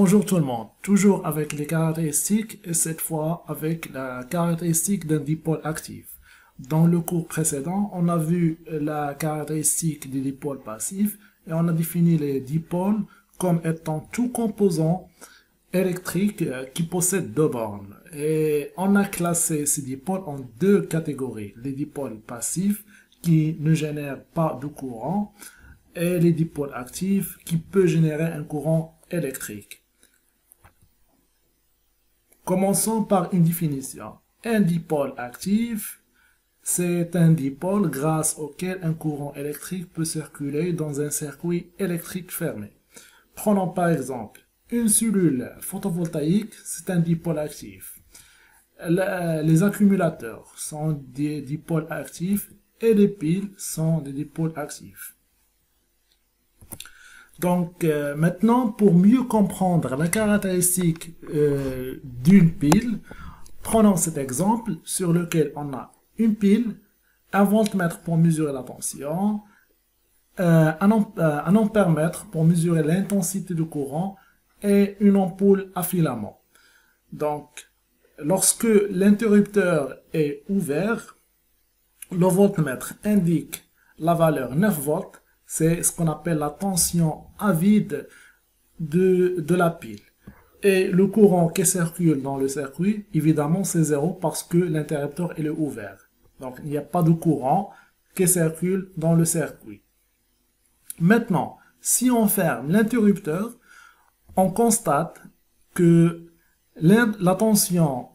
Bonjour tout le monde, toujours avec les caractéristiques et cette fois avec la caractéristique d'un dipôle actif. Dans le cours précédent, on a vu la caractéristique du dipôle passif et on a défini les dipôles comme étant tout composant électrique qui possède deux bornes. Et on a classé ces dipôles en deux catégories, les dipôles passifs qui ne génèrent pas de courant et les dipôles actifs qui peuvent générer un courant électrique. Commençons par une définition. Un dipôle actif, c'est un dipôle grâce auquel un courant électrique peut circuler dans un circuit électrique fermé. Prenons par exemple une cellule photovoltaïque, c'est un dipôle actif. Les accumulateurs sont des dipôles actifs et les piles sont des dipôles actifs. Donc maintenant, pour mieux comprendre la caractéristique d'une pile, prenons cet exemple sur lequel on a une pile, un voltmètre pour mesurer la tension, un ampèremètre pour mesurer l'intensité du courant et une ampoule à filament. Donc, lorsque l'interrupteur est ouvert, le voltmètre indique la valeur 9 volts. C'est ce qu'on appelle la tension à vide de la pile. Et le courant qui circule dans le circuit, évidemment, c'est 0 parce que l'interrupteur est ouvert. Donc, il n'y a pas de courant qui circule dans le circuit. Maintenant, si on ferme l'interrupteur, on constate que la tension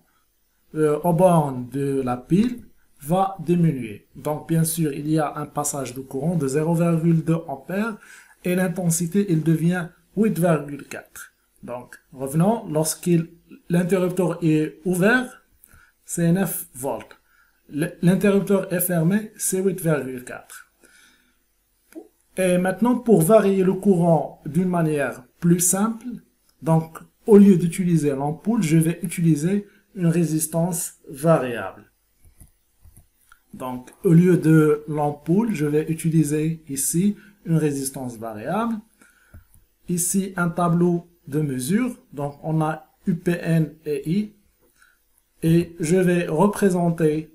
aux bornes de la pile va diminuer. Donc, bien sûr, il y a un passage de courant de 0,2 ampères et l'intensité, il devient 8,4. Donc, revenons, lorsque l'interrupteur est ouvert, c'est 9 volts. L'interrupteur est fermé, c'est 8,4. Et maintenant, pour varier le courant d'une manière plus simple, donc, au lieu d'utiliser l'ampoule, je vais utiliser une résistance variable. Donc, au lieu de l'ampoule, je vais utiliser ici une résistance variable. Ici, un tableau de mesure. Donc, on a UPN et I. Et je vais représenter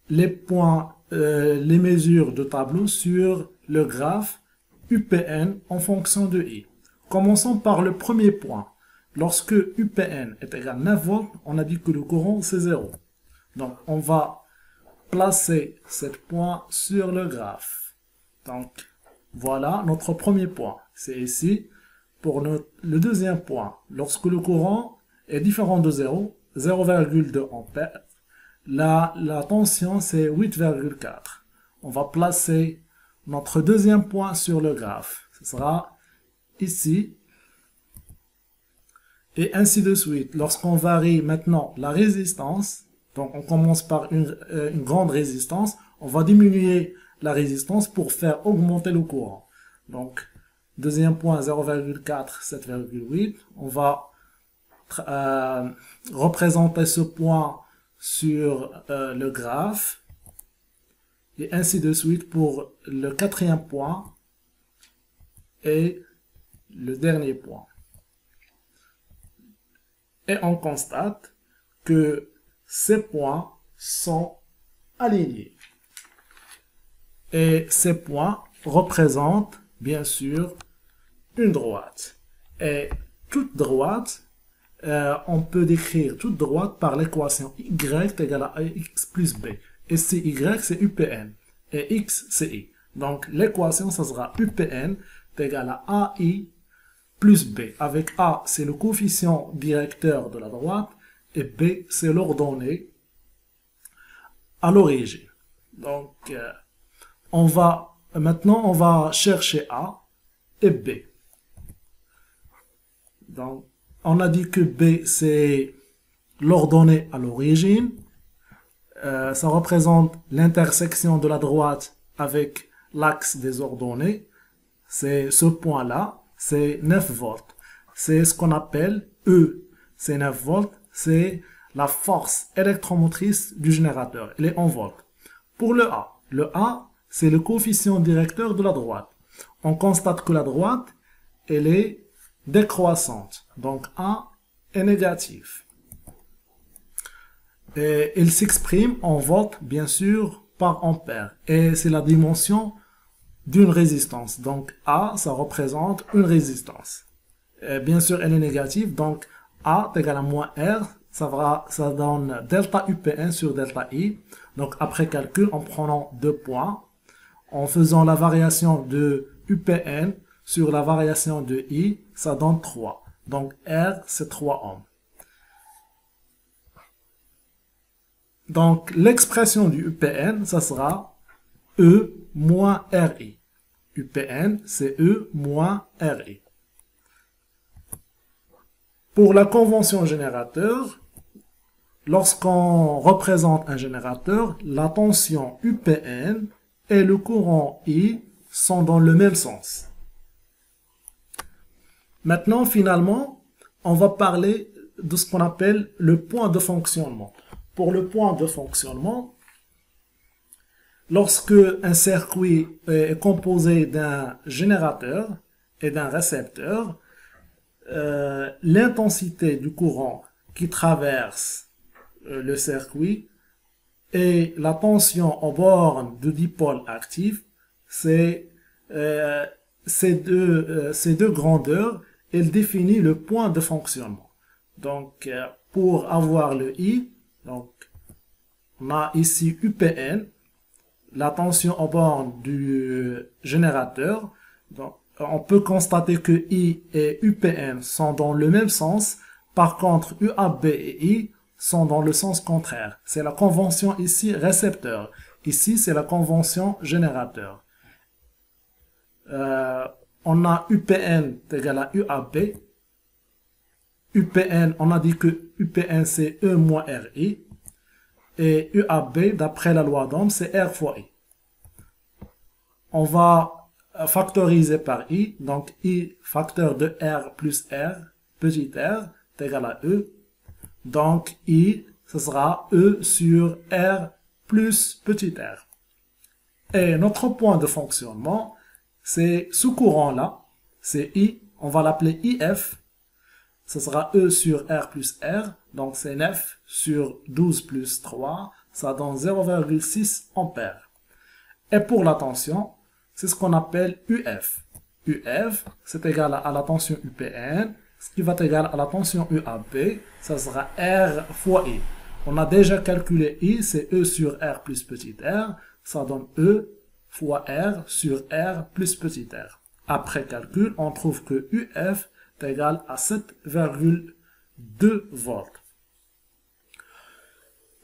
les points, les mesures de tableau sur le graphe UPN en fonction de I. Commençons par le premier point. Lorsque UPN est égal à 9 volts, on a dit que le courant, c'est 0. Donc, on va placer ce point sur le graphe. Donc, voilà notre premier point. C'est ici. Pour le deuxième point, lorsque le courant est différent de 0, 0,2 ampères, la tension c'est 8,4. On va placer notre deuxième point sur le graphe. Ce sera ici. Et ainsi de suite. Lorsqu'on varie maintenant la résistance, donc on commence par une grande résistance, on va diminuer la résistance pour faire augmenter le courant. Donc, deuxième point 0,4, 7,8. On va représenter ce point sur le graphe. Et ainsi de suite pour le quatrième point et le dernier point. Et on constate que ces points sont alignés. Et ces points représentent, bien sûr, une droite. Et toute droite, on peut décrire toute droite par l'équation y est égale à ax plus b. Et si y, c'est UPN. Et x, c'est i. Donc, l'équation, ça sera UPN est égal à AI plus b. Avec a, c'est le coefficient directeur de la droite. Et b, c'est l'ordonnée à l'origine. Donc, maintenant, on va chercher a et b. Donc, on a dit que b, c'est l'ordonnée à l'origine. Ça représente l'intersection de la droite avec l'axe des ordonnées. C'est ce point-là, c'est 9 volts. C'est ce qu'on appelle E. C'est 9 volts, c'est la force électromotrice du générateur. Elle est en volts. Pour le A, c'est le coefficient directeur de la droite. On constate que la droite, elle est décroissante. Donc A est négatif. Et il s'exprime en volts, bien sûr, par ampère. Et c'est la dimension d'une résistance. Donc A, ça représente une résistance. Et bien sûr, elle est négative. Donc A est égal à moins R. Ça donne delta UP1 sur delta I. Donc après calcul, en prenant 2 points, en faisant la variation de UPN sur la variation de I, ça donne 3. Donc R, c'est 3 ohms. Donc l'expression du UPN, ça sera E moins RI. UPN, c'est E moins RI. Pour la convention générateur, lorsqu'on représente un générateur, la tension UPN et le courant I sont dans le même sens. Maintenant, finalement, on va parler de ce qu'on appelle le point de fonctionnement. Pour le point de fonctionnement, lorsque un circuit est composé d'un générateur et d'un récepteur, l'intensité du courant qui traverse le circuit et la tension aux bornes du dipôle actif, ces deux grandeurs, elles définissent le point de fonctionnement. Donc, pour avoir le I, donc, on a ici UPN, la tension aux bornes du générateur. Donc, on peut constater que I et UPN sont dans le même sens. Par contre, UAB et I sont dans le sens contraire. C'est la convention ici récepteur. Ici, c'est la convention générateur. On a UPN égale à UAB. UPN, on a dit que UPN c'est E moins RI. Et UAB, d'après la loi d'Ohm, c'est R fois I. On va factoriser par I. Donc I facteur de R plus R, petit r, est égal à E. Donc I, ce sera E sur R plus petit r. Et notre point de fonctionnement, c'est ce courant-là, c'est I, on va l'appeler IF, ce sera E sur R plus R, donc c'est 9 sur 12 plus 3, ça donne 0,6 ampères. Et pour la tension, c'est ce qu'on appelle UF. UF, c'est égal à la tension UPN, ce qui va être égal à la tension UAB, ça sera R fois I. On a déjà calculé I, c'est E sur R plus petit r, ça donne E fois R sur R plus petit r. Après calcul, on trouve que UF est égal à 7,2 volts.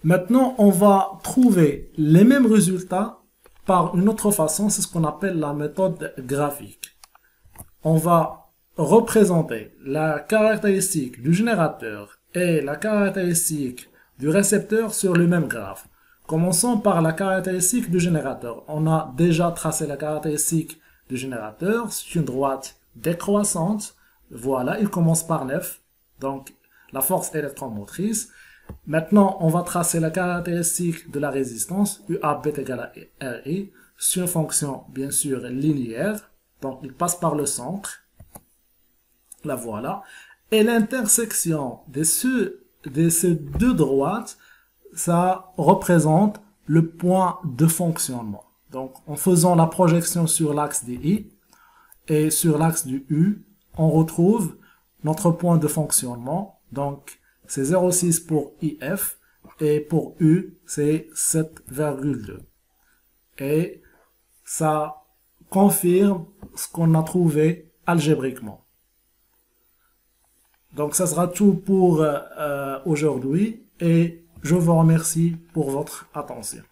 Maintenant, on va trouver les mêmes résultats par une autre façon, c'est ce qu'on appelle la méthode graphique. On va représenter la caractéristique du générateur et la caractéristique du récepteur sur le même graphe. Commençons par la caractéristique du générateur. On a déjà tracé la caractéristique du générateur. C'est une droite décroissante. Voilà, il commence par 9. Donc, la force électromotrice. Maintenant, on va tracer la caractéristique de la résistance. UAB est égal à RI. C'est une fonction, bien sûr, linéaire. Donc, il passe par le centre. La voilà. Et l'intersection de ces deux droites, ça représente le point de fonctionnement. Donc, en faisant la projection sur l'axe des I et sur l'axe du U, on retrouve notre point de fonctionnement. Donc, c'est 0,6 pour IF et pour U, c'est 7,2. Et ça confirme ce qu'on a trouvé algébriquement. Donc, ça sera tout pour aujourd'hui et je vous remercie pour votre attention.